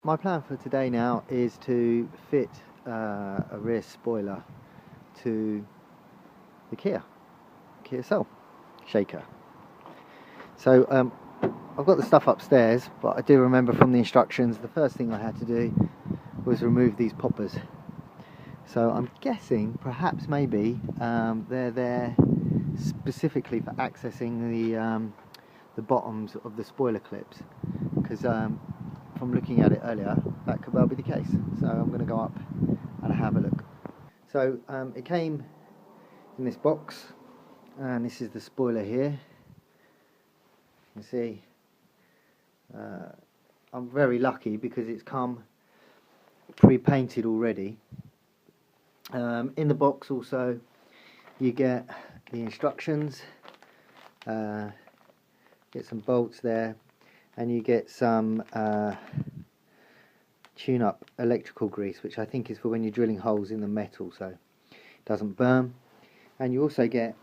My plan for today now is to fit a rear spoiler to the Kia Soul shaker. So I've got the stuff upstairs, but I do remember from the instructions the first thing I had to do was remove these poppers. So I'm guessing perhaps maybe they're there specifically for accessing the bottoms of the spoiler clips, because from looking at it earlier, that could well be the case. So I'm going to go up and have a look. So it came in this box, and this is the spoiler here. You can see I'm very lucky because it's come pre-painted already. In the box also you get the instructions, get some bolts there, and you get some tune-up electrical grease, which I think is for when you're drilling holes in the metal so it doesn't burn. And you also get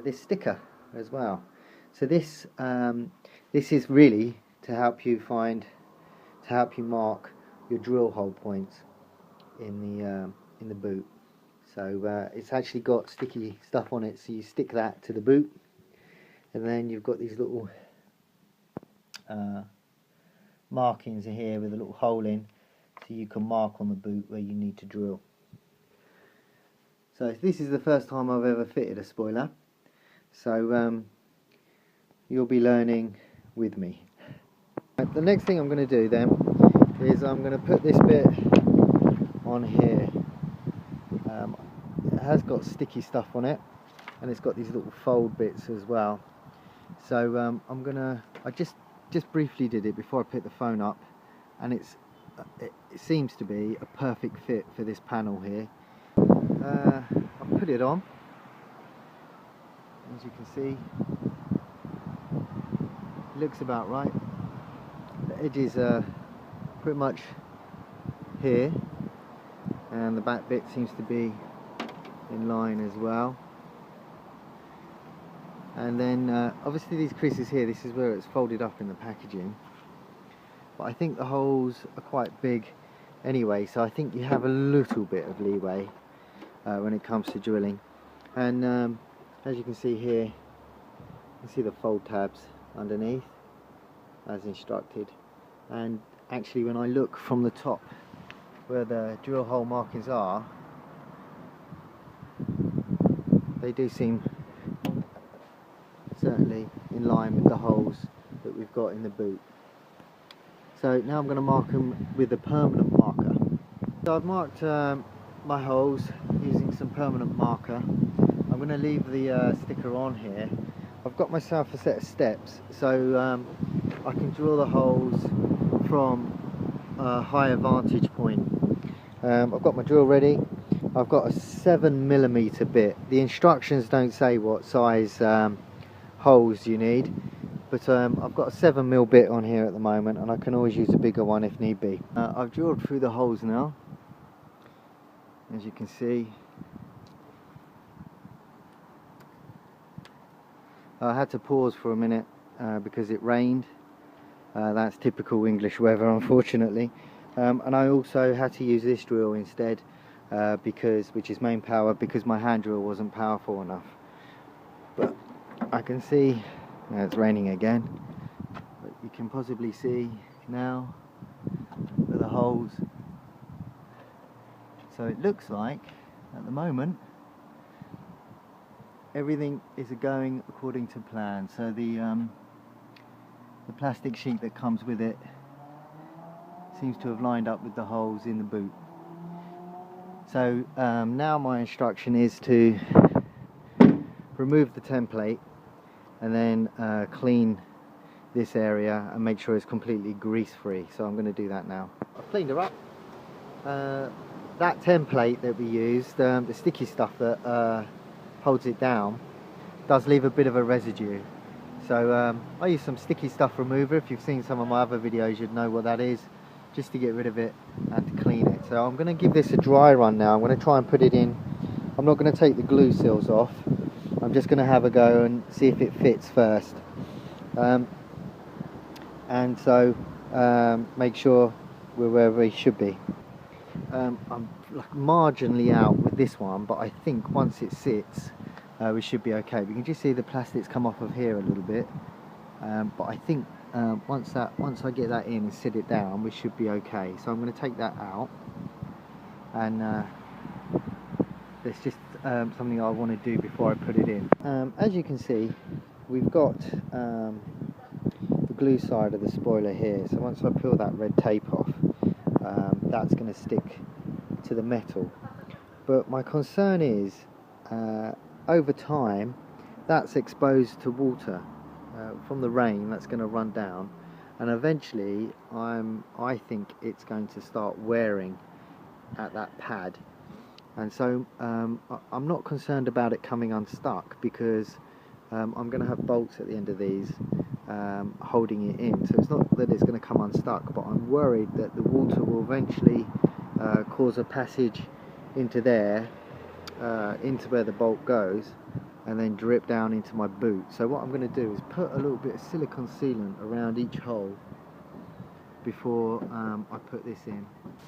this sticker as well. So this is really to help you mark your drill hole points in the boot. So it's actually got sticky stuff on it, so you stick that to the boot, and then you've got these little markings here with a little hole in, so you can mark on the boot where you need to drill. So this is the first time I've ever fitted a spoiler, so you'll be learning with me. The next thing I'm going to do then is I'm going to put this bit on here. It has got sticky stuff on it, and it's got these little fold bits as well. So I just briefly did it before I picked the phone up, and it seems to be a perfect fit for this panel here. I've put it on, as you can see. It looks about right. The edges are pretty much here, and the back bit seems to be in line as well. And then obviously these creases here, this is where it's folded up in the packaging, but I think the holes are quite big anyway, so I think you have a little bit of leeway when it comes to drilling. And as you can see here, you can see the fold tabs underneath as instructed, and actually when I look from the top where the drill hole markings are, they do seem certainly in line with the holes that we've got in the boot. So now I'm going to mark them with a permanent marker. So I've marked my holes using some permanent marker. I'm going to leave the sticker on here. I've got myself a set of steps, so I can drill the holes from a higher vantage point. I've got my drill ready. I've got a 7mm bit. The instructions don't say what size holes you need, but I've got a 7mm bit on here at the moment, and I can always use a bigger one if need be. I've drilled through the holes now, as you can see. I had to pause for a minute because it rained. That's typical English weather, unfortunately. And I also had to use this drill instead, which is main power, because my hand drill wasn't powerful enough. But I can see, now it's raining again, but you can possibly see now the holes. So it looks like at the moment everything is going according to plan. So the plastic sheet that comes with it seems to have lined up with the holes in the boot. So now my instruction is to remove the template and then clean this area and make sure it's completely grease free. So I'm going to do that now. I've cleaned her up. That template that we used, the sticky stuff that holds it down, does leave a bit of a residue. So I use some sticky stuff remover. If you've seen some of my other videos, you'd know what that is, just to get rid of it and to clean it. So I'm going to give this a dry run now. I'm going to try and put it in. I'm not going to take the glue seals off. I'm just going to have a go and see if it fits first. And so make sure we're where we should be. I'm like marginally out with this one, but I think once it sits, we should be okay. We can just see the plastics come off of here a little bit, but I think once I get that in and sit it down, we should be okay. So I'm going to take that out, and there's just something I want to do before I put it in. As you can see, we've got the glue side of the spoiler here, so once I peel that red tape off, that's going to stick to the metal. But my concern is over time that's exposed to water from the rain. That's going to run down, and eventually I think it's going to start wearing at that pad. And so I'm not concerned about it coming unstuck, because I'm going to have bolts at the end of these holding it in. So it's not that it's going to come unstuck, but I'm worried that the water will eventually cause a passage into there, into where the bolt goes, and then drip down into my boot. So what I'm going to do is put a little bit of silicone sealant around each hole before I put this in.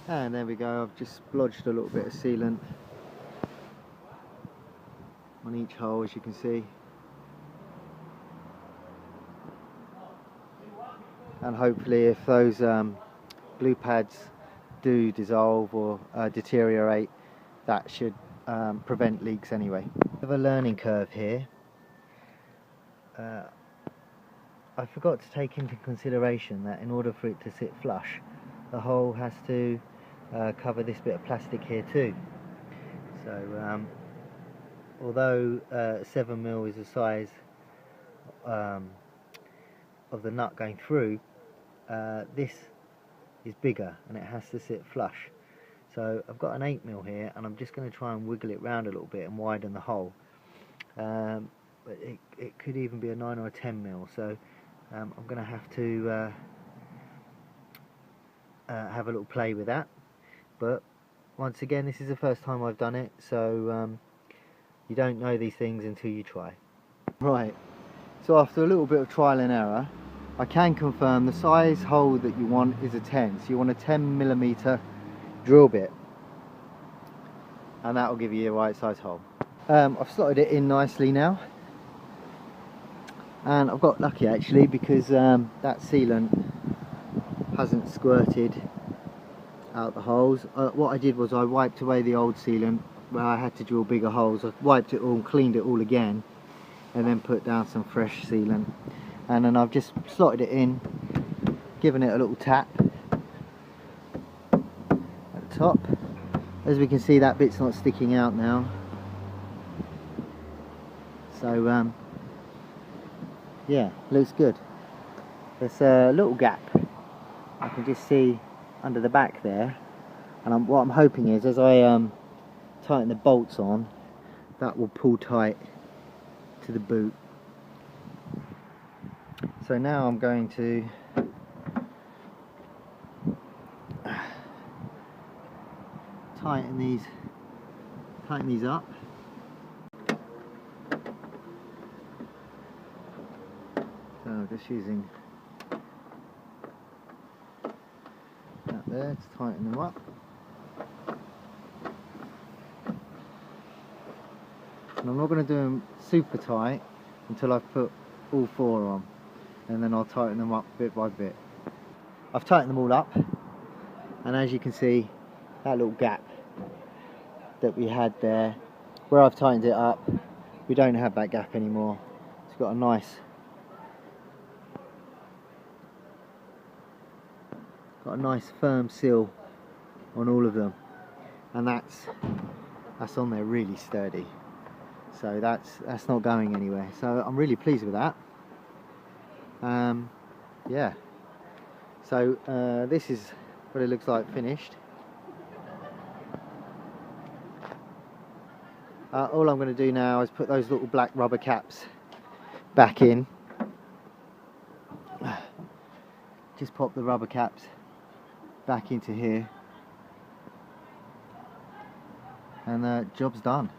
And there we go, I've just splodged a little bit of sealant on each hole, as you can see. And hopefully, if those glue pads do dissolve or deteriorate, that should prevent leaks anyway. We have a learning curve here. I forgot to take into consideration that in order for it to sit flush, the hole has to cover this bit of plastic here too. So although 7mm is the size of the nut going through, this is bigger and it has to sit flush. So I've got an 8mm here, and I'm just going to try and wiggle it round a little bit and widen the hole. But it could even be a 9 or a 10mm, so I'm going to have to have a little play with that. But once again, this is the first time I've done it, so you don't know these things until you try. Right, so after a little bit of trial and error, I can confirm the size hole that you want is a 10. So you want a 10mm drill bit, and that will give you the right size hole. I've slotted it in nicely now, and I've got lucky actually, because that sealant hasn't squirted out the holes. What I did was I wiped away the old sealant where I had to drill bigger holes. I wiped it all, cleaned it all again, and then put down some fresh sealant, and then I've just slotted it in, given it a little tap at the top. As we can see, that bit's not sticking out now, so yeah, looks good. There's a little gap I can just see under the back there, and what I'm hoping is, as I tighten the bolts on, that will pull tight to the boot. So now I'm going to tighten these up. So I'm just using that there to tighten them up. And I'm not going to do them super tight until I've put all 4 on, and then I'll tighten them up bit by bit. I've tightened them all up, and as you can see, that little gap that we had there, where I've tightened it up, we don't have that gap anymore. It's got a nice firm seal on all of them, and that's on there really sturdy. So that's not going anywhere. So I'm really pleased with that. Yeah. So this is what it looks like finished. All I'm going to do now is put those little black rubber caps back in. Just pop the rubber caps back into here, and job's done.